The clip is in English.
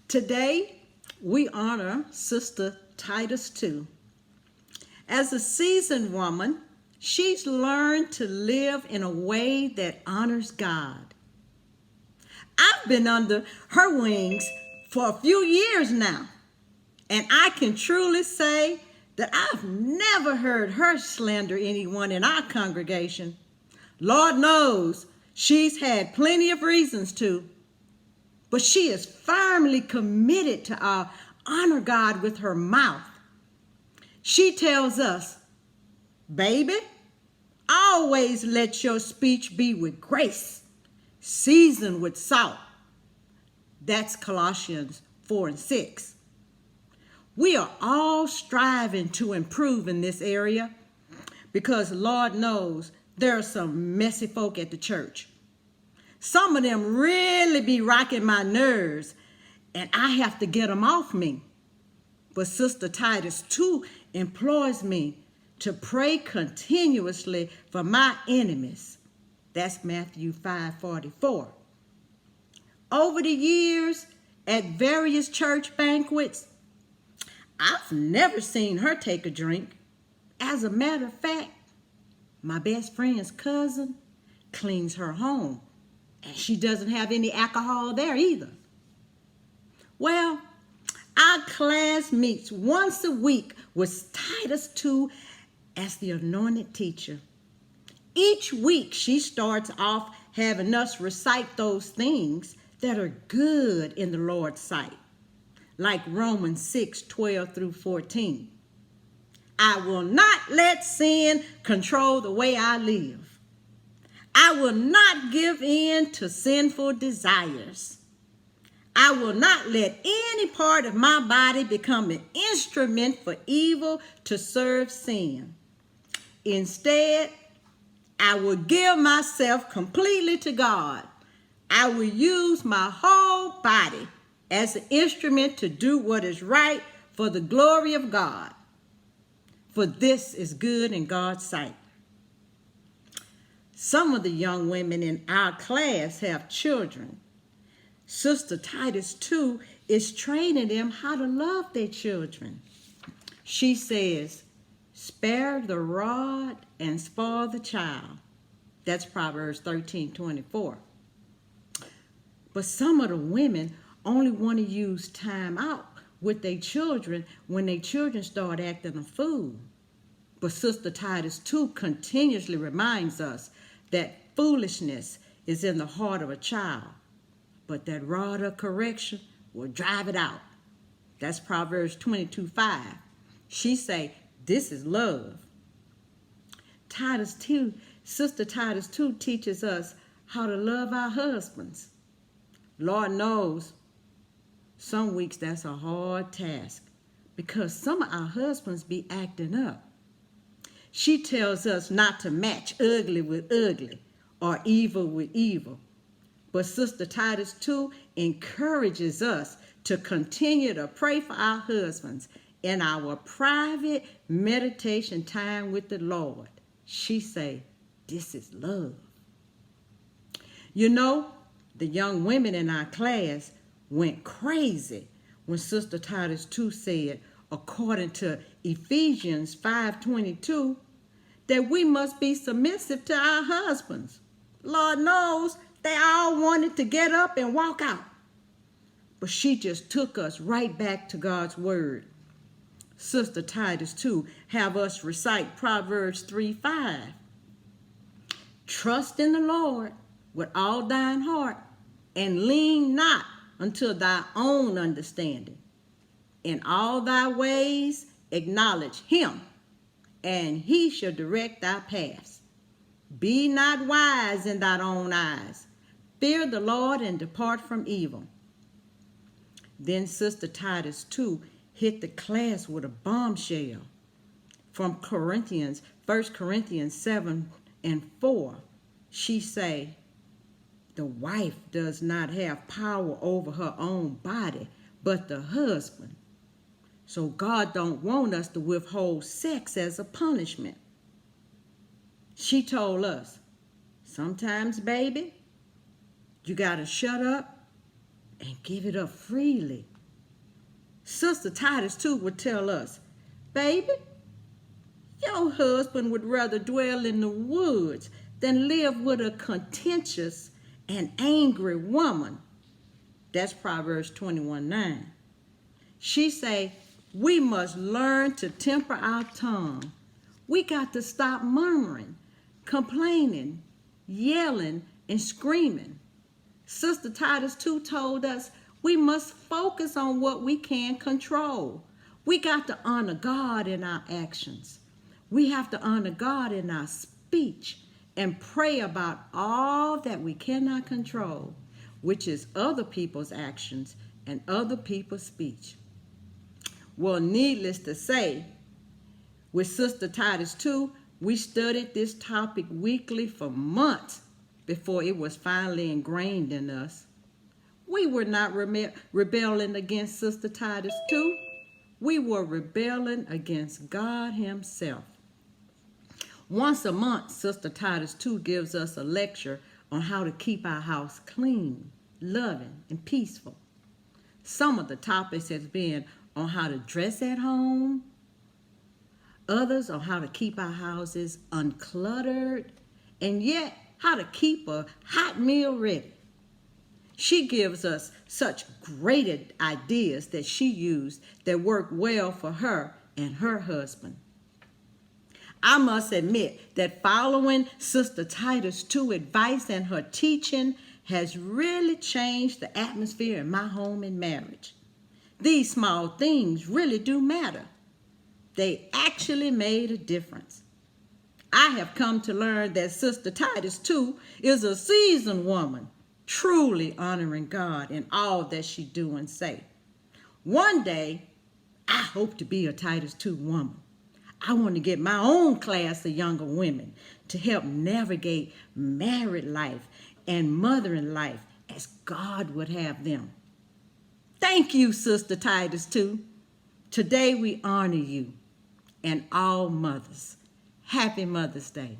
Today, we honor Sister Titus too. As a seasoned woman, she's learned to live in a way that honors God. I've been under her wings for a few years now, and I can truly say that I've never heard her slander anyone in our congregation. Lord knows she's had plenty of reasons to, but she is firmly committed to honor God with her mouth. She tells us, baby, always let your speech be with grace, seasoned with salt. That's Colossians 4:6. We are all striving to improve in this area because Lord knows there are some messy folk at the church. Some of them really be rocking my nerves, and I have to get them off me. But Sister Titus too employs me to pray continuously for my enemies. That's Matthew 5:44. Over the years, at various church banquets, I've never seen her take a drink. As a matter of fact, my best friend's cousin cleans her home, and she doesn't have any alcohol there either. Well, our class meets once a week with Titus 2 as the anointed teacher. Each week, she starts off having us recite those things that are good in the Lord's sight, like Romans 6:12 through 14. I will not let sin control the way I live. I will not give in to sinful desires. I will not let any part of my body become an instrument for evil to serve sin. Instead, I will give myself completely to God. I will use my whole body as an instrument to do what is right for the glory of God. For this is good in God's sight. Some of the young women in our class have children. Sister Titus too is training them how to love their children. She says, spare the rod and spoil the child. That's Proverbs 13:24. But some of the women only want to use time out with their children when their children start acting a fool. But Sister Titus too continuously reminds us that foolishness is in the heart of a child, but that rod of correction will drive it out. That's Proverbs 22:5. She say, this is love. Sister Titus too teaches us how to love our husbands. Lord knows, some weeks that's a hard task because some of our husbands be acting up. She tells us not to match ugly with ugly or evil with evil. But Sister Titus too encourages us to continue to pray for our husbands in our private meditation time with the Lord. She say, this is love. You know, the young women in our class went crazy when Sister Titus 2 said, according to Ephesians 5:22, that we must be submissive to our husbands. Lord knows they all wanted to get up and walk out. But she just took us right back to God's word. Sister Titus 2 have us recite Proverbs 3:5. Trust in the Lord with all thine heart, and lean not unto thy own understanding. In all thy ways acknowledge him, and he shall direct thy paths. Be not wise in thine own eyes. Fear the Lord and depart from evil. Then Sister Titus too hit the class with a bombshell from 1 Corinthians 7:4. She say, the wife does not have power over her own body, but the husband. So God don't want us to withhold sex as a punishment. She told us, sometimes, baby, you got to shut up and give it up freely. Sister Titus too would tell us, baby, your husband would rather dwell in the woods than live with a contentious and angry woman. That's Proverbs 21:9. She say, we must learn to temper our tongue. We got to stop murmuring, complaining, yelling, and screaming. Sister Titus too told us we must focus on what we can control. We got to honor God in our actions. We have to honor God in our speech and pray about all that we cannot control, which is other people's actions and other people's speech. Well, needless to say, with Sister Titus too, we studied this topic weekly for months before it was finally ingrained in us. We were not rebelling against Sister Titus too. We were rebelling against God himself. Once a month, Sister Titus too gives us a lecture on how to keep our house clean, loving, and peaceful. Some of the topics has been on how to dress at home, others on how to keep our houses uncluttered, and yet how to keep a hot meal ready. She gives us such great ideas that she used that work well for her and her husband. I must admit that following Sister Titus 2 advice and her teaching has really changed the atmosphere in my home and marriage. These small things really do matter. They actually made a difference. I have come to learn that Sister Titus 2 is a seasoned woman, truly honoring God in all that she do and say. One day, I hope to be a Titus 2 woman. I want to get my own class of younger women to help navigate married life and mothering life as God would have them. Thank you, Sister Titus 2. Today we honor you and all mothers. Happy Mother's Day.